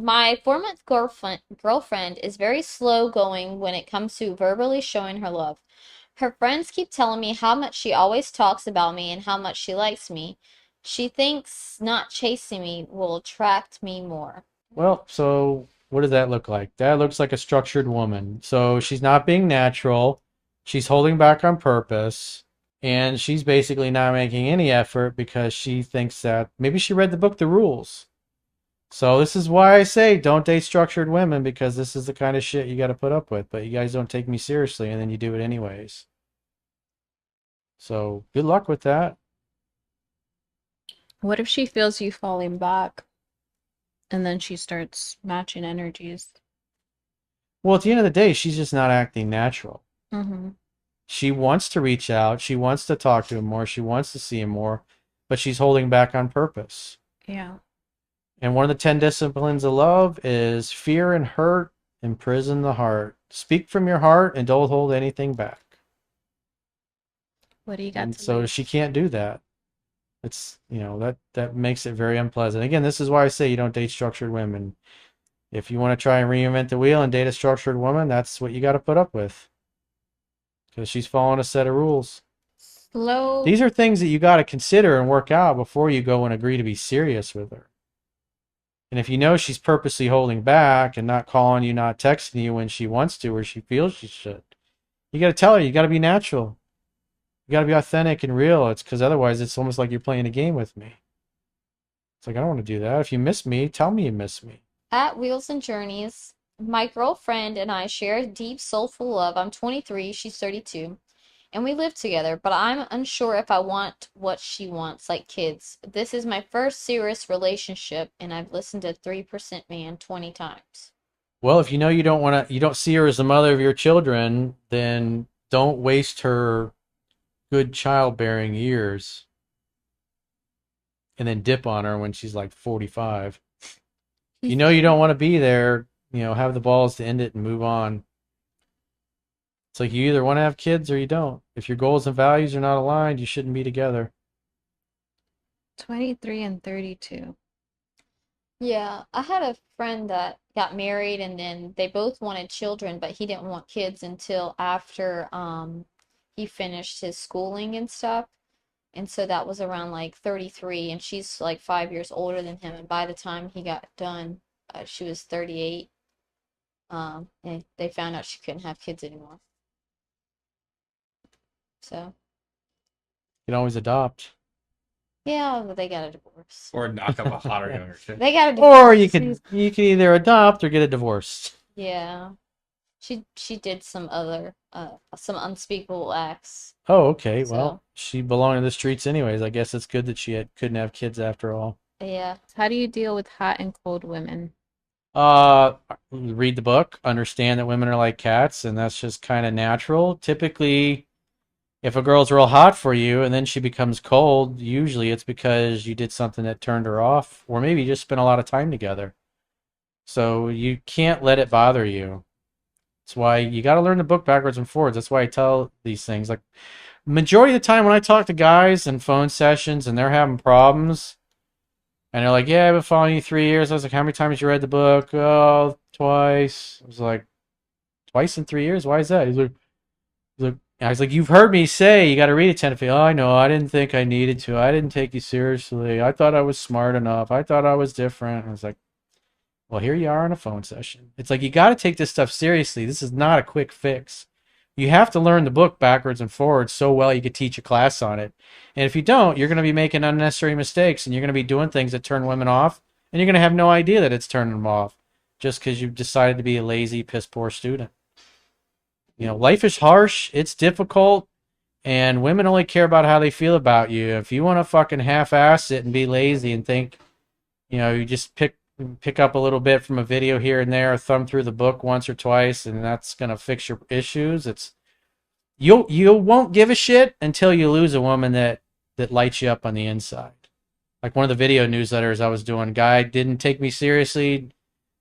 My 4 month girlfriend is very slow going when it comes to verbally showing her love. Her friends keep telling me how much she always talks about me and how much she likes me. She thinks not chasing me will attract me more. Well, so what does that look like? That looks like a structured woman. So she's not being natural. She's holding back on purpose. And she's basically not making any effort because she thinks that maybe she read the book, The Rules. So this is why I say don't date structured women because this is the kind of shit you got to put up with. But you guys don't take me seriously and then you do it anyways. So good luck with that. What if she feels you falling back and then she starts matching energies? Well, at the end of the day, she's just not acting natural. Mm-hmm. She wants to reach out. She wants to talk to him more. She wants to see him more, but she's holding back on purpose. Yeah. And one of the 10 disciplines of love is fear and hurt imprison the heart. Speak from your heart and don't hold anything back. What do you got And to so lose? she can't do that. It's, that makes it very unpleasant. Again, this is why I say you don't date structured women. If you want to try and reinvent the wheel and date a structured woman, that's what you got to put up with. Because she's following a set of rules. Slow. These are things that you got to consider and work out before you go and agree to be serious with her. And if you know she's purposely holding back and not calling you, not texting you when she wants to or she feels she should, you got to tell her, you got to be natural. You got to be authentic and real. It's because otherwise it's almost like you're playing a game with me. It's like, I don't want to do that. If you miss me, tell me you miss me. At Wheels and Journeys, my girlfriend and I share a deep, soulful love. I'm 23, she's 32, and we live together, but I'm unsure if I want what she wants, like kids. This is my first serious relationship, and I've listened to 3% Man 20 times. Well, if you know you don't see her as the mother of your children, then don't waste her good childbearing years and then dip on her when she's like 45. If you He's know you don't cute. want to be there, have the balls to end it and move on. It's like you either want to have kids or you don't. If your goals and values are not aligned, you shouldn't be together. 23 and 32. Yeah, I had a friend that got married and then they both wanted children, but he didn't want kids until after he finished his schooling and stuff. And so that was around like 33, and she's like 5 years older than him. And by the time he got done, she was 38. And they found out she couldn't have kids anymore. So, You can always adopt. yeah, but they got a divorce. Or knock up a hotter younger chick. They got a Or divorce. you can either adopt or get a divorce. Yeah. She did some unspeakable acts. Oh, okay. So, Well, she belonged to the streets anyways. I guess it's good that couldn't have kids after all. yeah. How do you deal with hot and cold women? Uh, Read the book, understand that women are like cats, and that's just kind of natural. Typically, if a girl's real hot for you and then she becomes cold, usually it's because you did something that turned her off, or maybe you just spent a lot of time together. So you can't let it bother you. That's why you got to learn the book backwards and forwards. That's why I tell these things. Like, majority of the time when I talk to guys in phone sessions and they're having problems, and they're like, "Yeah, I've been following you 3 years." I was like, "How many times you read the book?" "Oh, twice." I was like, "Twice in 3 years? Why is that?" I was like, "You've heard me say you got to read it 10 to 15." "Oh, I know. I didn't think I needed to. I didn't take you seriously. I thought I was smart enough. I thought I was different." I was like, "Well, here you are on a phone session." It's like you got to take this stuff seriously. This is not a quick fix. You have to learn the book backwards and forwards so well you could teach a class on it. And if you don't, you're going to be making unnecessary mistakes and you're going to be doing things that turn women off, and you're going to have no idea that it's turning them off just because you've decided to be a lazy, piss poor student. Life is harsh, it's difficult, and women only care about how they feel about you. If you want to fucking half-ass it and be lazy and think, you just pick up a little bit from a video here and there, thumb through the book once or twice, and that's gonna fix your issues. You won't give a shit until you lose a woman that lights you up on the inside. Like one of the video newsletters I was doing, guy didn't take me seriously,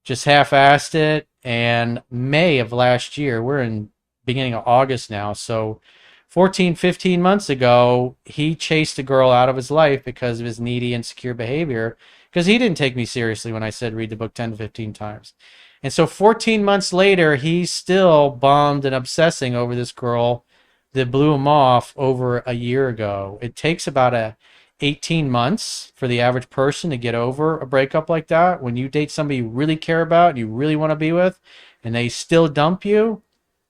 just half-assed it, and May of last year, we're in beginning of August now, so 14, 15 months ago, he chased a girl out of his life because of his needy, insecure behavior. because he didn't take me seriously when I said read the book 10 to 15 times. And so 14 months later, he's still bummed and obsessing over this girl that blew him off over a year ago. It takes about 18 months for the average person to get over a breakup like that. When you date somebody you really care about and you really want to be with, and they still dump you,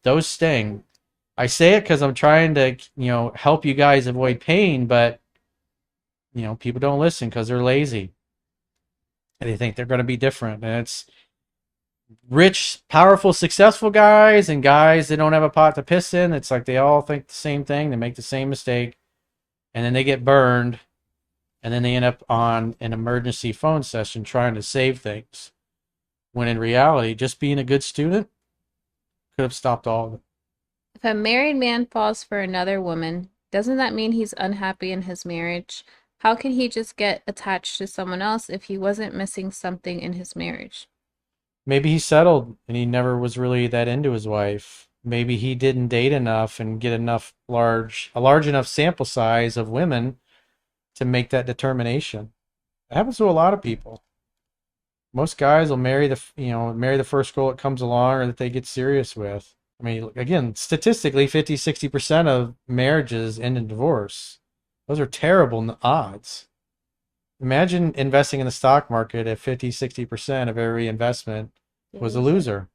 those sting. I say it because I'm trying to, help you guys avoid pain, but, people don't listen because they're lazy. And they think they're going to be different. And it's rich, powerful, successful guys and guys that don't have a pot to piss in. It's like they all think the same thing. They make the same mistake. And then they get burned. And then they end up on an emergency phone session trying to save things. When in reality, just being a good student could have stopped all of it. If a married man falls for another woman, doesn't that mean he's unhappy in his marriage? How can he just get attached to someone else if he wasn't missing something in his marriage? Maybe he settled and he never was really that into his wife. Maybe he didn't date enough and get a large enough sample size of women to make that determination. It happens to a lot of people. Most guys will marry the first girl that comes along or that they get serious with. I mean, again, statistically, 50-60% of marriages end in divorce. Those are terrible odds. Imagine investing in the stock market if 50-60% of every investment was a loser.